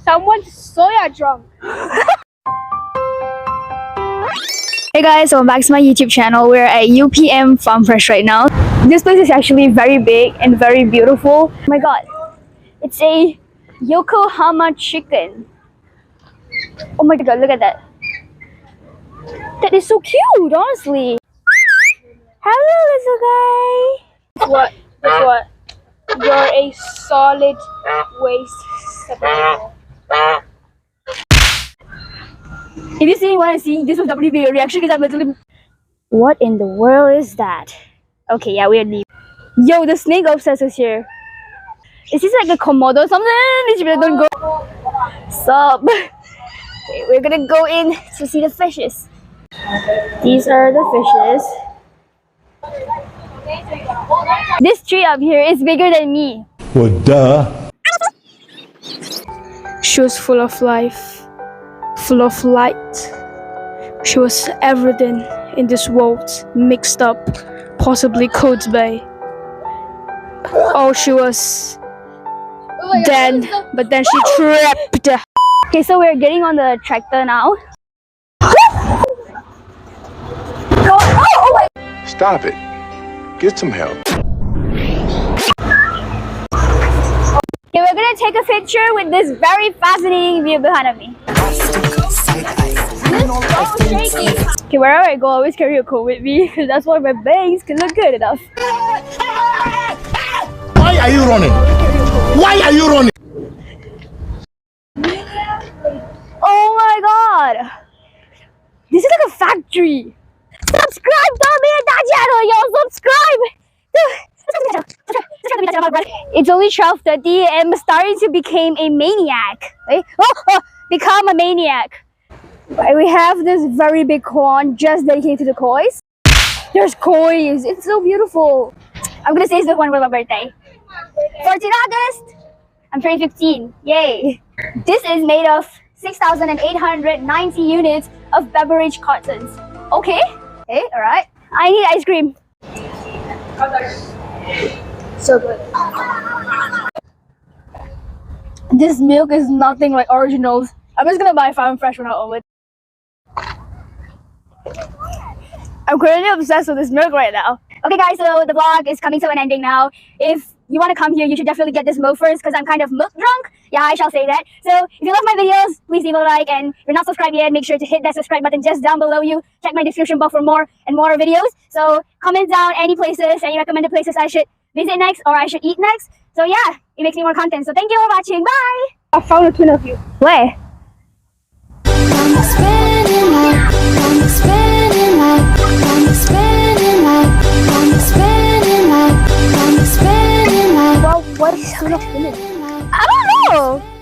Someone's soya drunk. Hey guys, welcome back to my YouTube channel. We're at UPM Farm Fresh right now. This place is actually very big and very beautiful. Oh my god, it's a Yokohama chicken. Oh my god, look at that. That is so cute, honestly. Hello, little guy. What? Guess what? You're a solid waste. If you see want to see, this was definitely be a reaction because I'm literally. What in the world is that? Okay, yeah, we're leaving. Yo, the snake obsessed is here. Is this like a Komodo or something? Don't go. Sup? Okay, we're gonna go in to see the fishes. These are the fishes. This tree up here is bigger than me. Well, duh. She was full of life, full of light. She was everything in this world mixed up, possibly codes by. Oh, she was dead, but then she tripped. Okay, so we're getting on the tractor now. Stop it. Get some help. Okay, we're gonna take a picture with this very fascinating view behind me. Okay, wherever I go, I always carry a coat with me because that's why my bangs can look good enough. Why are you running? Why are you running? Oh my god! This is like a factory! Subscribe to that channel, yo! Subscribe! It's only 12:30 and I'm starting to become a maniac. Become a maniac. We have this very big corn just dedicated to the kois. There's kois. It's so beautiful. I'm gonna say it's the one for my birthday. 14 August. I'm turning 15. Yay. This is made of 6,890 units of beverage cartons. Okay. Okay, alright. I need ice cream. So good. This milk is nothing like originals. I'm just gonna buy Farm Fresh when I own it. I'm currently obsessed with this milk right now. Okay guys, so the vlog is coming to an ending now. If you want to come here, you should definitely get this milk first because I'm kind of milk drunk. Yeah, I shall say that. So if you love my videos, please leave a like, and if you're not subscribed yet, make sure to hit that subscribe button just down below you. Check my description box for more and more videos. So comment down any places, any recommended places I should visit next or I should eat next. So yeah, it makes me more content. So thank you for watching. Bye! I found a twin of you. Where? Well, what is so much? I don't know.